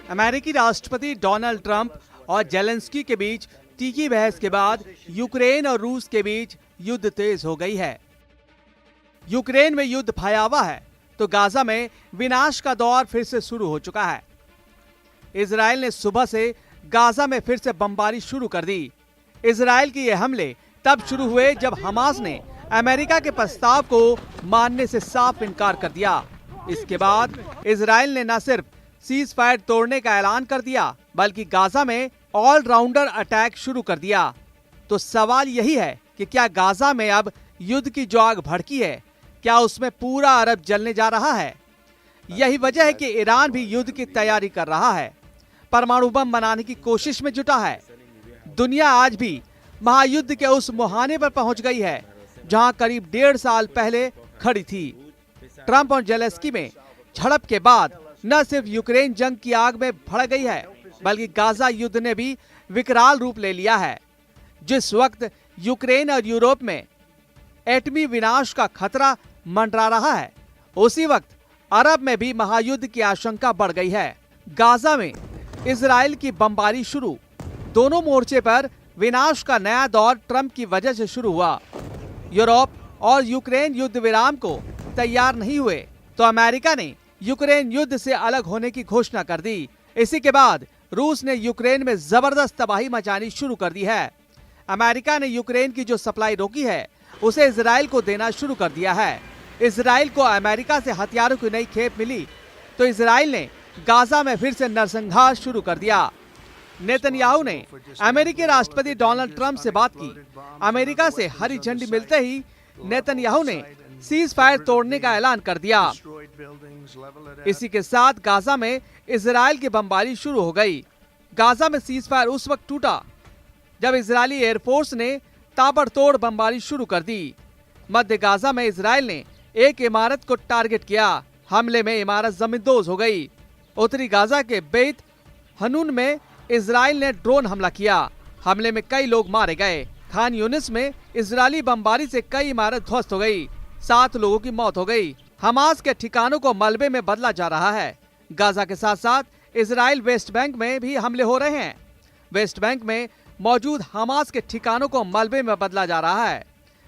अमेरिकी राष्ट्रपति Donald Trump और जेलेंस्की के बीच तीखी बहस के बाद यूक्रेन और रूस के बीच युद्ध तेज हो गई है। यूक्रेन में युद्ध भयावह है तो गाजा में विनाश का दौर फिर से शुरू हो चुका है। इजराइल ने सुबह से गाजा में फिर से बमबारी शुरू कर दी। इजराइल के ये हमले तब शुरू हुए जब हमास ने अमेरिका के प्रस्ताव को मानने से साफ इनकार कर दिया। इसके बाद इजराइल ने न सिर्फ सीज फायर तोड़ने का ऐलान कर दिया बल्कि गाजा में ऑलराउंडर अटैक शुरू कर दिया। तो सवाल यही है कि क्या गाजा में अब युद्ध की जो आग भड़की है, क्या उसमें पूरा अरब जलने जा रहा है? यही वजह है कि ईरान भी युद्ध की तैयारी कर रहा है, परमाणु बम बनाने की कोशिश में जुटा है। दुनिया आज भी महायुद्ध के उस मुहाने पर पहुंच गई है जहां करीब 1.5 साल पहले खड़ी थी। ट्रंप और जेलेंस्की में झड़प के बाद न सिर्फ यूक्रेन जंग की आग में भड़ गई है बल्कि गाजा युद्ध ने भी विकराल रूप ले लिया है। जिस वक्त यूक्रेन और यूरोप में एटमी विनाश का खतरा मंडरा रहा है, उसी वक्त अरब में भी महायुद्ध की आशंका बढ़ गई है। गाजा में इजराइल की बमबारी शुरू। दोनों मोर्चे पर विनाश का नया दौर ट्रंप की वजह से शुरू हुआ। यूरोप और यूक्रेन युद्ध विराम को तैयार नहीं हुए तो अमेरिका ने यूक्रेन युद्ध से अलग होने की घोषणा कर दी। इसी के बाद रूस ने यूक्रेन में जबरदस्त तबाही मचानी शुरू कर दी है। अमेरिका ने यूक्रेन की जो सप्लाई रोकी है उसे इजराइल को देना शुरू कर दिया है। इजराइल को अमेरिका से हथियारों की नई खेप मिली तो इजराइल ने गाजा में फिर से नरसंहार शुरू कर दिया। नेतन्याहू ने अमेरिकी राष्ट्रपति डोनाल्ड ट्रंप से बात की। अमेरिका से हरी झंडी मिलते ही नेतन्याहू ने सीज फायर तोड़ने का ऐलान कर दिया। इसी के साथ गाजा में इजराइल की बमबारी शुरू हो गई। गाजा में सीज फायर उस वक्त टूटा जब इजरायली एयरफोर्स ने ताबड़तोड़ बमबारी शुरू कर दी। मध्य गाजा में इजराइल ने एक इमारत को टारगेट किया। हमले में इमारत जमींदोज हो गई। उत्तरी गाजा के बेत हनून में इजराइल ने ड्रोन हमला किया। हमले में कई लोग मारे गए। खान यूनिस में इजरायली बमबारी से कई इमारत ध्वस्त हो गई। 7 लोगों की मौत हो गई। हमास के ठिकानों को मलबे में बदला जा रहा है। गाजा के साथ साथ इजराइल वेस्ट बैंक में भी हमले हो रहे हैं। वेस्ट बैंक में मौजूद हमास के ठिकानों को मलबे में बदला जा रहा है।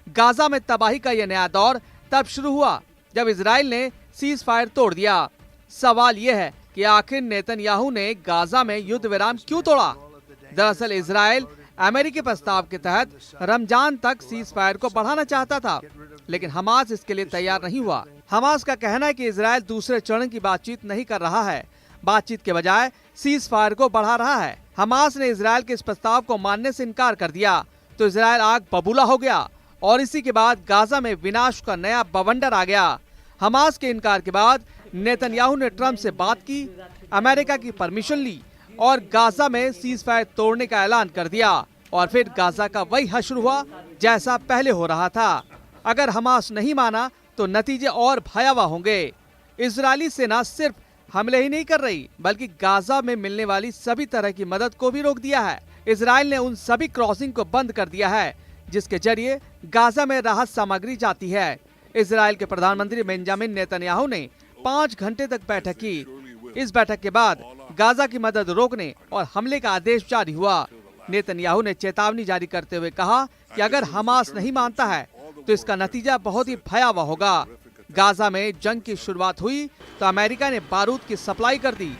गाजा में तबाही का यह नया दौर तब शुरू हुआ जब इजराइल ने सीज फायर तोड़ दिया। सवाल यह है कि आखिर नेतन्याहू ने गाजा में युद्ध विराम क्यों तोड़ा? दरअसल इजराइल अमेरिकी प्रस्ताव के तहत रमजान तक सीज फायर को बढ़ाना चाहता था, लेकिन हमास इसके लिए तैयार नहीं हुआ। हमास का कहना है कि इजराइल दूसरे चरण की बातचीत नहीं कर रहा है, बातचीत के बजाय सीज फायर को बढ़ा रहा है। हमास ने इजराइल के इस प्रस्ताव को मानने से इनकार कर दिया तो इजराइल आग बबूला हो गया और इसी के बाद गाजा में विनाश का नया बवंडर आ गया। हमास के इनकार के बाद नेतन्याहू ने ट्रंप से बात की, अमेरिका की परमिशन ली और गाजा में सीज फायर तोड़ने का ऐलान कर दिया और फिर गाजा का वही हश्र हुआ जैसा पहले हो रहा था। अगर हमास नहीं माना तो नतीजे और भयावह होंगे। इजरायली सेना सिर्फ हमले ही नहीं कर रही बल्कि गाजा में मिलने वाली सभी तरह की मदद को भी रोक दिया है। इजराइल ने उन सभी क्रॉसिंग को बंद कर दिया है जिसके जरिए गाजा में राहत सामग्री जाती है। इजराइल के प्रधानमंत्री बेंजामिन नेतन्याहू ने 5 घंटे तक बैठक की। इस बैठक के बाद गाजा की मदद रोकने और हमले का आदेश जारी हुआ। नेतन्याहू ने चेतावनी जारी करते हुए कहा कि अगर हमास नहीं मानता है तो इसका नतीजा बहुत ही भयावह होगा। गाजा में जंग की शुरुआत हुई तो अमेरिका ने बारूद की सप्लाई कर दी।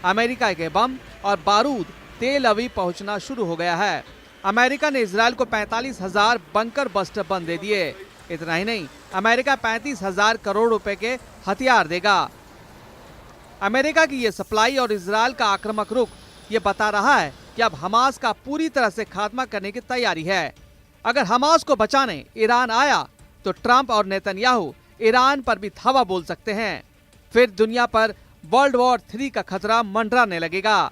अमेरिका के बम और बारूद तेल अवीव पहुंचना शुरू हो गया है। अमेरिका ने इजराइल को 45,000 बंकर बस्टर बम दे दिए। इतना ही नहीं, अमेरिका 35,000 करोड़ रुपए के हथियार देगा। अमेरिका की ये सप्लाई और इजराइल का आक्रामक रुख ये बता रहा है कि अब हमास का पूरी तरह से खात्मा करने की तैयारी है। अगर हमास को बचाने ईरान आया तो ट्रंप और नेतन्याहू ईरान पर भी धावा बोल सकते हैं। फिर दुनिया पर वर्ल्ड वॉर 3 का खतरा मंडराने लगेगा।